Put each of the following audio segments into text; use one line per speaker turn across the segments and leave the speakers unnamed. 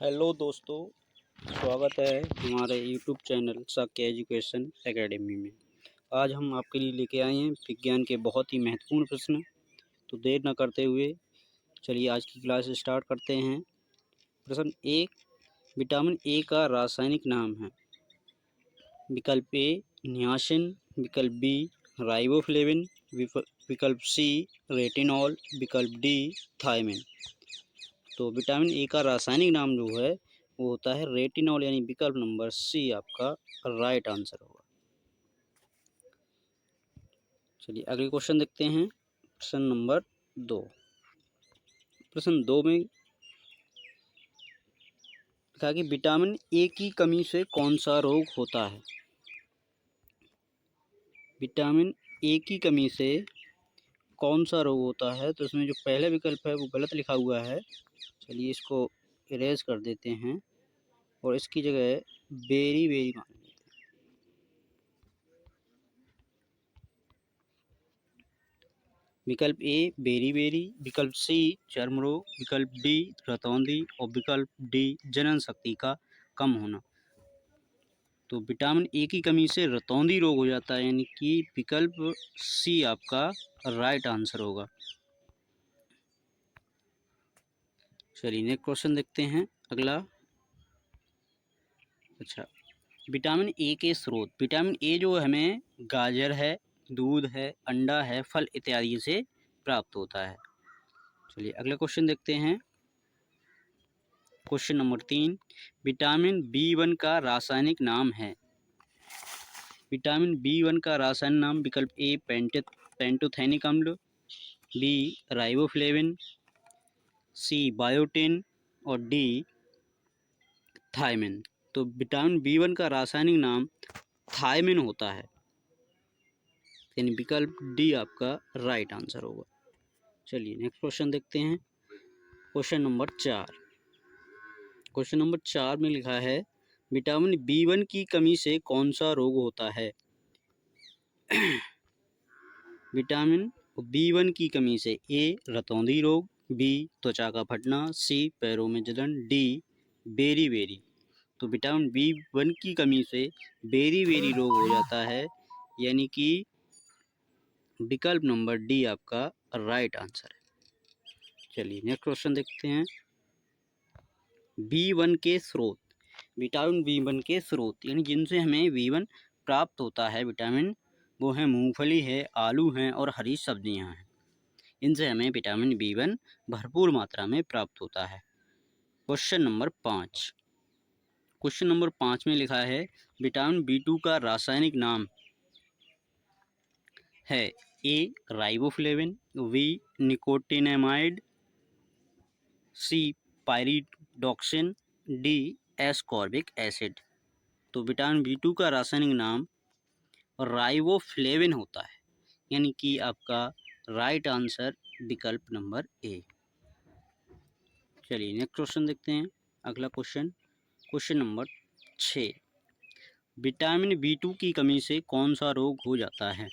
Hello दोस्तों, स्वागत है हमारे YouTube channel Shakya education academy में। आज हम आपके लिए लेके आए हैं विज्ञान के बहुत ही महत्वपूर्ण प्रश्न। तो देर न करते हुए चलिए आज की क्लास स्टार्ट करते हैं। प्रश्न 1, विटामिन ए का रासायनिक नाम है। विकल्प ए नियासिन, विकल्प बी राइबोफ्लेविन, विकल्प सी रेटिनॉल, विकल्प डी थायमिन। तो विटामिन ए का रासायनिक नाम जो है वो होता है रेटिनॉल, यानी विकल्प नंबर सी आपका राइट आंसर होगा। चलिए अगले क्वेश्चन देखते हैं। प्रश्न नंबर 2। प्रश्न 2 में लिखा कि विटामिन ए की कमी से कौन सा रोग होता है। विटामिन ए की कमी से कौन सा रोग होता है। तो इसमें जो पहले विकल्प है वो गलत लिखा हुआ है। चलिए इसको इरेज कर देते हैं और इसकी जगह बेरी बेरी मान लेते हैं। विकल्प ए बेरी बेरी, विकल्प सी चर्म रोग, विकल्प डी रतौंधी और विकल्प डी जनन शक्ति का कम होना। तो विटामिन ए की कमी से रतौंधी रोग हो जाता है, यानी कि विकल्प सी आपका राइट आंसर होगा। चलिए नेक्स्ट क्वेश्चन देखते हैं अगला। अच्छा, विटामिन ए के स्रोत। विटामिन ए जो हमें गाजर है, दूध है, अंडा है, फल इत्यादि से प्राप्त होता है। चलिए अगला क्वेश्चन देखते हैं। क्वेश्चन नंबर 3, विटामिन बी1 का रासायनिक नाम है। विटामिन बी1 का रासायनिक नाम विकल्प ए पेंटोथेनिक अम्ल, बी राइबोफ्लेविन, सी बायोटिन और डी थायमिन। तो विटामिन बी1 का रासायनिक नाम थायमिन होता है, यानी विकल्प डी आपका राइट आंसर होगा। चलिए नेक्स्ट क्वेश्चन देखते हैं। Question number 4। क्वेश्चन नंबर 4 में लिखा है विटामिन बी1 की कमी से कौन सा रोग होता है। विटामिन बी1 की कमी से ए रतौंधी रोग, बी त्वचा का फटना, सी पैरों में जलन, डी बेरी बेरी। तो विटामिन बी1 की कमी से बेरी बेरी रोग हो जाता है, यानी कि विकल्प नंबर डी आपका राइट आंसर है। चलिए नेक्स्ट क्वेश्चन देखते हैं। बी1 के स्रोत। विटामिन बी1 के स्रोत यानी जिनसे हमें बी1 प्राप्त होता है विटामिन, वो है मूंगफली है, आलू हैं और हरी सब्जियां हैं। इनसे हमें विटामिन बी1 भरपूर मात्रा में प्राप्त होता है। Question number 5। क्वेश्चन नंबर 5 में लिखा है विटामिन बी2 का रासायनिक नाम है ए राइबोफ्लेविन, बी निकोटिनेमाइड, सी पायरिडॉक्सिन, डी एस्कॉर्बिक एसिड। तो विटामिन बी2 का रासायनिक नाम राइबोफ्लेविन होता है, यानी कि आपका राइट आंसर विकल्प नंबर ए। चलिए नेक्स्ट क्वेश्चन देखते हैं अगला क्वेश्चन। क्वेश्चन नंबर 6, विटामिन बी2 की कमी से कौन सा रोग हो जाता है।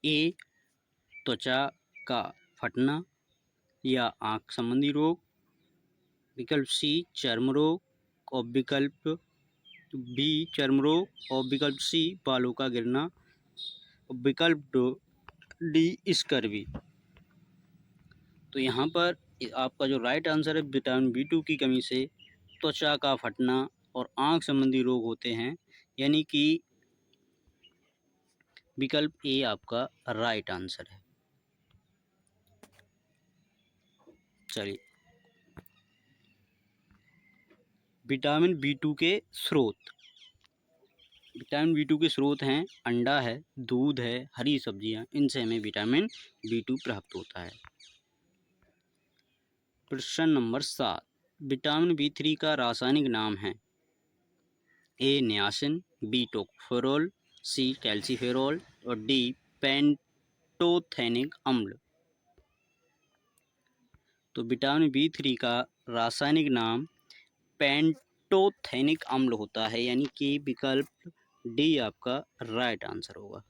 ए त्वचा का फटना या आंख संबंधी रोग, विकल्प सी चर्म रोग और विकल्प बी चर्म रोग और विकल्प सी बालों का गिरना और विकल्प डी स्कर्वी। तो यहाँ पर आपका जो राइट आंसर है विटामिन बी2 की कमी से त्वचा का फटना और आंख संबंधी रोग होते हैं, यानी कि विकल्प ए आपका राइट आंसर है। चलिए विटामिन बी2 के स्रोत। विटामिन बी2 के स्रोत हैं अंडा है, दूध है, हरी सब्जियां। इनसे हमें विटामिन बी2 प्राप्त होता है। प्रश्न नंबर 7, विटामिन बी3 का रासायनिक नाम है ए नियासिन, बी टोकोफेरोल, सी कैल्सीफेरोल और डी पेंटोथेनिक अम्ल। तो विटामिन बी3 का रासायनिक नाम पेंटोथेनिक अम्ल होता है, यानी कि विकल्प डी आपका राइट आंसर होगा।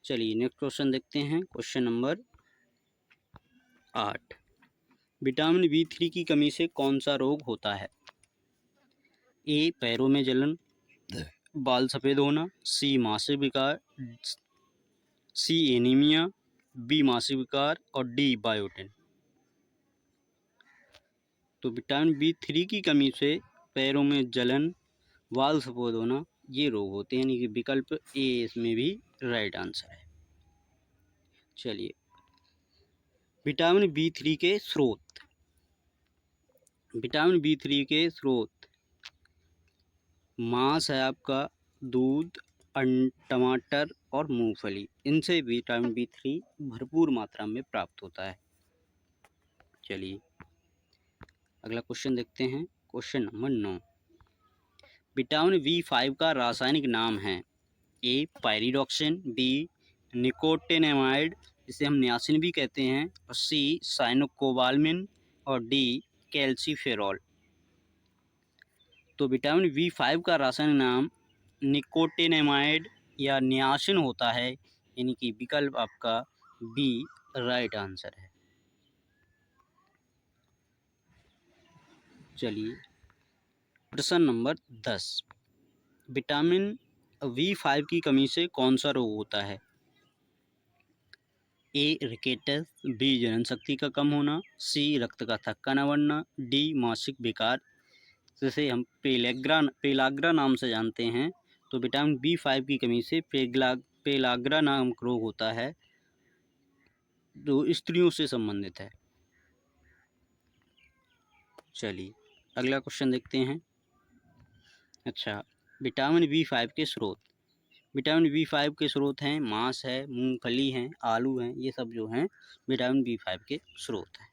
चलिए नेक्स्ट क्वेश्चन देखते हैं। Question number 8। विटामिन B3 की कमी से कौन सा रोग होता है? ए पैरों में जलन, बाल सफ़ेद होना, सी मासिक विकार, सी एनीमिया, बी मासिक विकार और डी बायोटिन। तो विटामिन B3 की कमी से पैरों में जलन, बाल सफ़ेद होना ये रोग होते हैं, यानी कि विकल्प ए इसमें भी राइट आंसर है। चलिए, विटामिन B3 के स्रोत। विटामिन B3 के स्रोत मांस है आपका, दूध, टमाटर और मूंगफली, इनसे विटामिन B3 भरपूर मात्रा में प्राप्त होता है। चलिए अगला क्वेश्चन देखते हैं, क्वेश्चन नंबर 9। विटामिन B5 का रासायनिक नाम है? ए पायरिडॉक्सिन, बी निकोटिनामाइड जिसे हम नियासिन भी कहते हैं, और सी साइनोकोबाल्मिन और डी कैल्सीफेरॉल। तो विटामिन B5 का रासायनिक नाम निकोटिनामाइड या नियासिन होता है, यानी कि विकल्प आपका बी राइट आंसर है। चलिए प्रश्न नंबर 10। विटामिन B5 की कमी से कौन सा रोग होता है? ए रिकेटस, बी जनन शक्ति का कम होना, सी रक्त का थक्का न बनना, डी मासिक विकार जिसे हम पेलाग्रा नाम से जानते हैं। तो विटामिन B5 की कमी से पेलाग्रा नामक रोग होता है जो स्त्रियों से संबंधित है। चलिए अगला क्वेश्चन देखते हैं। अच्छा, विटामिन B5 के स्रोत। विटामिन B5 के स्रोत हैं मांस है, मूंगफली हैं, आलू हैं, ये सब जो हैं विटामिन B5 के स्रोत हैं।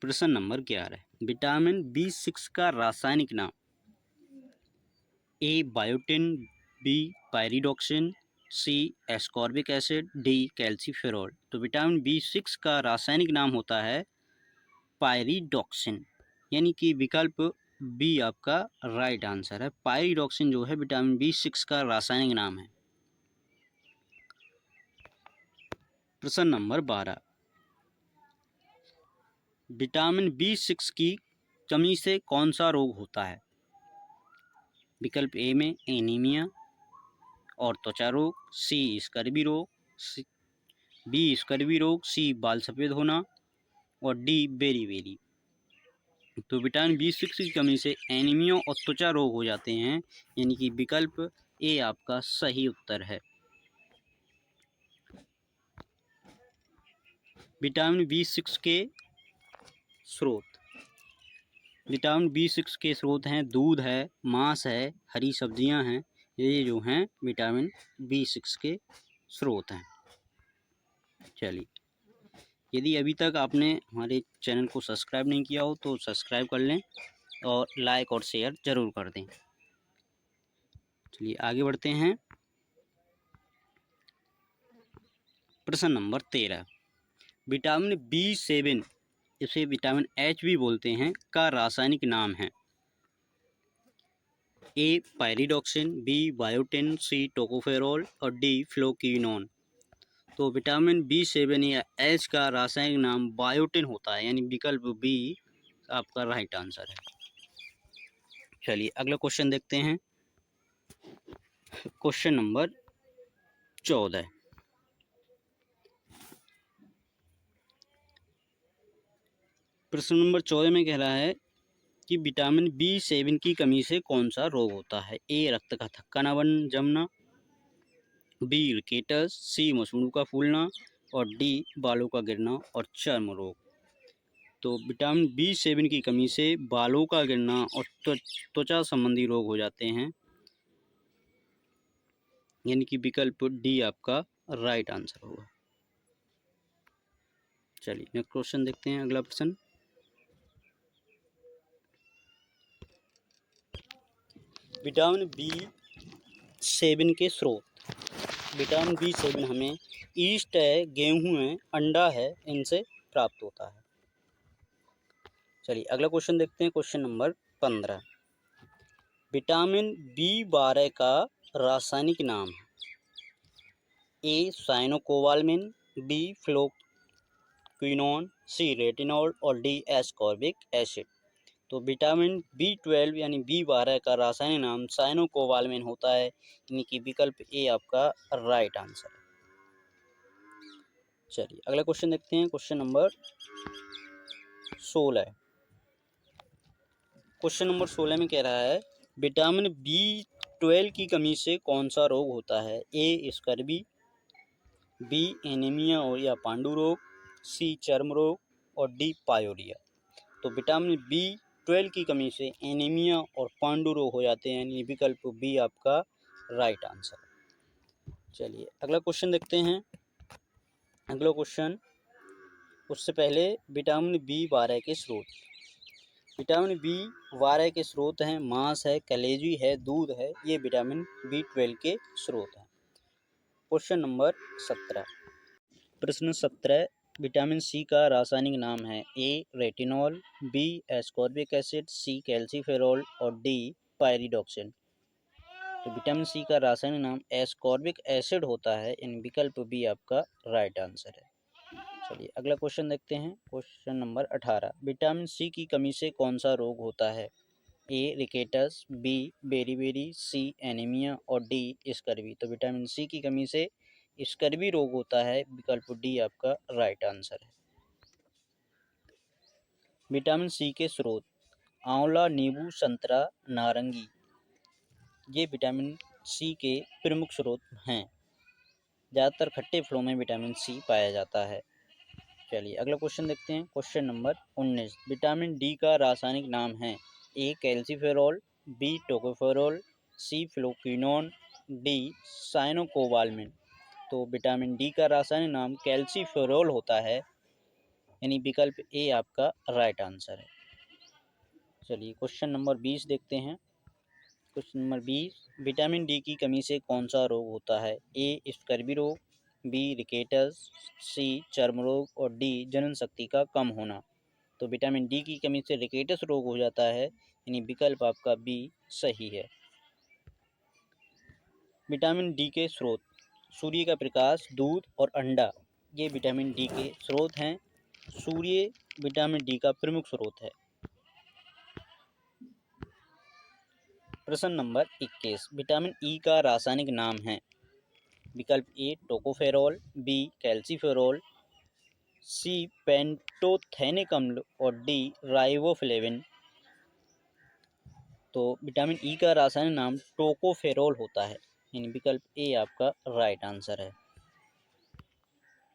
प्रश्न नंबर 11। विटामिन B6 का रासायनिक नाम? ए बायोटिन, बी पायरिडॉक्सिन, सी एस्कॉर्बिक एसिड, डी कैल्सीफेरॉल। तो विटामिन B6 का रासायनिक नाम होता है पायरिडॉक्सिन, यानी कि विकल्प बी आपका राइट आंसर है। पायरिडॉक्सिन जो है विटामिन B6 का रासायनिक नाम है। प्रश्न नंबर 12। विटामिन B6 की कमी से कौन सा रोग होता है? विकल्प ए में एनीमिया और त्वचा रोग, सी स्कर्वी रोग, बी स्कर्वी रोग, सी बाल सफ़ेद होना और डी बेरी। तो विटामिन B6 की कमी से एनीमिया और त्वचा रोग हो जाते हैं, यानी कि विकल्प ए आपका सही उत्तर है। विटामिन B6 के स्रोत। विटामिन B6 के स्रोत हैं दूध है, मांस है, हरी सब्जियां हैं, ये जो हैं विटामिन B6 के स्रोत हैं। चलिए, यदि अभी तक आपने हमारे चैनल को सब्सक्राइब नहीं किया हो तो सब्सक्राइब कर लें और लाइक और शेयर ज़रूर कर दें। चलिए आगे बढ़ते हैं। प्रश्न नंबर 13। विटामिन B7, इसे विटामिन H भी बोलते हैं, का रासायनिक नाम है? ए पायरिडॉक्सिन, बी बायोटिन, सी टोकोफेरॉल और डी फ्लोक्विनोन। तो विटामिन B7 या H का रासायनिक नाम बायोटिन होता है, यानी विकल्प बी आपका राइट आंसर है। चलिए अगला क्वेश्चन देखते हैं, क्वेश्चन नंबर 14। प्रश्न नंबर 14 में कह रहा है कि विटामिन B7 की कमी से कौन सा रोग होता है? ए रक्त का थक्का न जमना, बी रिकेटस, सी मसूड़ों का फूलना और डी बालों का गिरना और चर्म रोग। तो विटामिन B7 की कमी से बालों का गिरना और त्वचा संबंधी रोग हो जाते हैं, यानी कि विकल्प डी आपका राइट आंसर होगा। चलिए नेक्स्ट क्वेश्चन देखते हैं। अगला प्रश्न, विटामिन B7 के स्रोत। विटामिन B7 हमें ईस्ट है, गेहूं है, अंडा है, इनसे प्राप्त होता है। चलिए अगला क्वेश्चन देखते हैं, क्वेश्चन नंबर 15। विटामिन B12 का रासायनिक नाम है? ए साइनोकोबालामिन, बी फ्लोक्विनोन, सी रेटिनॉल और डी एस्कॉर्बिक एसिड। तो विटामिन B12 यानी B12 का रासायनिक नाम साइनोकोबालामिन होता है, यानी कि विकल्प ए आपका राइट आंसर है। चलिए अगला क्वेश्चन देखते हैं, क्वेश्चन नंबर 16। क्वेश्चन नंबर 16 में कह रहा है विटामिन B12 की कमी से कौन सा रोग होता है? ए स्कर्वी, बी एनीमिया और या पांडु रोग, सी चर्म रोग और डी पायोरिया। तो विटामिन B12 की कमी से एनीमिया और पांडु रोग हो जाते हैं, यानी विकल्प बी आपका राइट आंसर है। चलिए अगला क्वेश्चन देखते हैं। अगला क्वेश्चन, उससे पहले विटामिन B12 के स्रोत। विटामिन B12 के स्रोत हैं मांस है, कलेजी है, दूध है, ये विटामिन B12 के स्रोत हैं। Question number 17। प्रश्न 17, विटामिन सी का रासायनिक नाम है? A retinol, B ascorbic acid, C calciferol और डी पायरिडॉक्सिन। तो विटामिन सी का रासायनिक नाम एस्कॉर्बिक एसिड होता है, इन विकल्प बी आपका राइट आंसर है। चलिए अगला क्वेश्चन देखते हैं, क्वेश्चन नंबर 18। विटामिन सी की कमी से कौन सा रोग होता है? ए रिकेटस, बी बेरीबेरी, सी एनीमिया और डी स्कर्वी। तो विटामिन सी की कमी से स्कर्वी रोग होता है, विकल्प डी आपका राइट आंसर है। विटामिन सी के स्रोत आंवला, नींबू, संतरा, नारंगी, ये विटामिन सी के प्रमुख स्रोत हैं। ज़्यादातर खट्टे फलों में विटामिन सी पाया जाता है। चलिए अगला क्वेश्चन देखते हैं, क्वेश्चन नंबर 19। विटामिन डी का रासायनिक नाम है? ए कैल्सीफेरॉल, बी टोकोफेरॉल, सी फ्लोक्विनोन, डी साइनोकोबालामिन। तो विटामिन डी का रासायनिक नाम कैल्सीफेरॉल होता है, यानी विकल्प ए आपका राइट आंसर है। चलिए क्वेश्चन नंबर 20 देखते हैं। क्वेश्चन नंबर 20, विटामिन डी की कमी से कौन सा रोग होता है? ए स्कर्वी रोग, बी रिकेटस, सी चर्म रोग और डी जनन शक्ति का कम होना। तो विटामिन डी की कमी से रिकेटस रोग हो जाता है, यानी विकल्प आपका बी सही है। विटामिन डी के स्रोत सूर्य का प्रकाश, दूध और अंडा, ये विटामिन डी के स्रोत हैं। सूर्य विटामिन डी का प्रमुख स्रोत है। प्रश्न नंबर 21, विटामिन ई का रासायनिक नाम है? विकल्प ए टोकोफेरॉल, बी कैल्सीफेरॉल, सी पेंटोथेनिक अम्ल और डी राइबोफ्लेविन। तो विटामिन ई का रासायनिक नाम टोकोफेरॉल होता है, यानी विकल्प ए आपका राइट आंसर है।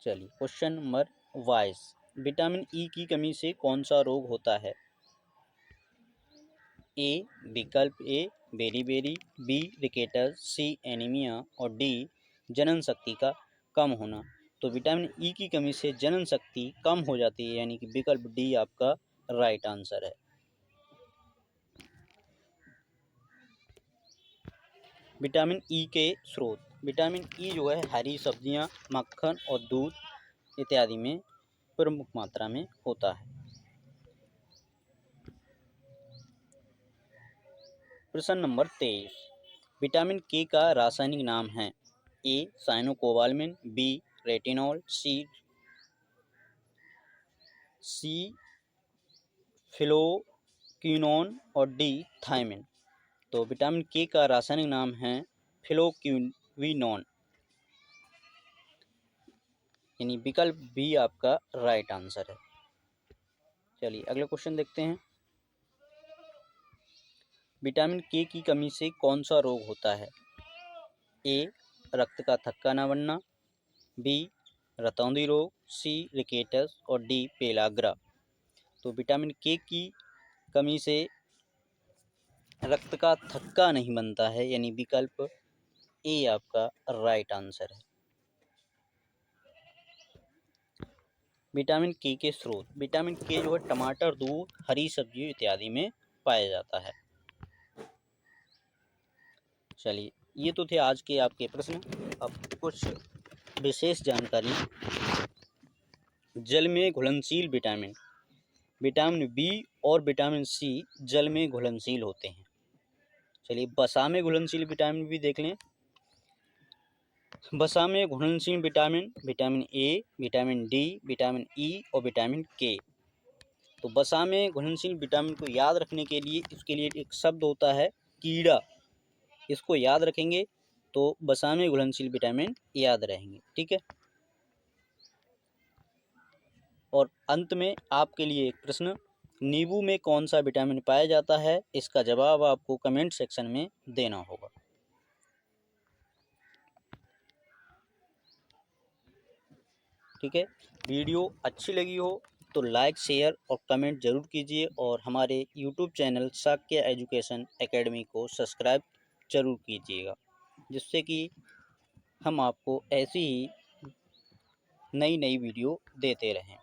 चलिए क्वेश्चन नंबर 22, विटामिन ई की कमी से कौन सा रोग होता है? ए विकल्प ए बेरीबेरी, बी रिकेटस, सी एनीमिया और डी जनन शक्ति का कम होना। तो विटामिन ई की कमी से जनन शक्ति कम हो जाती है, यानी कि विकल्प डी आपका राइट आंसर है। विटामिन ई के स्रोत विटामिन ई जो है हरी सब्जियां, मक्खन और दूध इत्यादि में प्रमुख मात्रा में होता है। प्रश्न नंबर 23, विटामिन के का रासायनिक नाम है? ए साइनोकोबालामिन, बी रेटिनॉल, सी फ्लोक्विनोन और डी थायमिन। तो विटामिन के का रासायनिक नाम है फ्लोक्विनोन, यानी विकल्प बी आपका राइट आंसर है। चलिए अगला क्वेश्चन देखते हैं। विटामिन के की कमी से कौन सा रोग होता है? ए रक्त का थक्का न बनना, बी रतौंधी रोग, सी रिकेटस और डी पेलाग्रा। तो विटामिन के की कमी से रक्त का थक्का नहीं बनता है, यानी विकल्प ए आपका राइट आंसर है। विटामिन के स्रोत विटामिन के जो है टमाटर, दूध, हरी सब्जियों इत्यादि में पाया जाता है। चलिए ये तो थे आज के आपके प्रश्न। अब कुछ विशेष जानकारी। जल में घुलनशील विटामिन विटामिन बी और विटामिन सी जल में घुलनशील होते हैं। चलिए वसा में घुलनशील विटामिन भी देख लें। वसा में घुलनशील vitamin, vitamin A, vitamin D, vitamin E और विटामिन के। तो वसा में घुलनशील विटामिन को याद रखने के लिए इसके लिए एक शब्द होता है कीड़ा। इसको याद रखेंगे तो वसा में घुलनशील विटामिन याद रहेंगे। ठीक है। और अंत में आपके लिए एक प्रश्न, नींबू में कौन सा विटामिन पाया जाता है? इसका जवाब आपको कमेंट सेक्शन में देना होगा। ठीक है। वीडियो अच्छी लगी हो तो लाइक, शेयर और कमेंट ज़रूर कीजिए और हमारे YouTube channel Shakya education academy को सब्सक्राइब ज़रूर कीजिएगा, जिससे कि हम आपको ऐसी ही नई वीडियो देते रहें।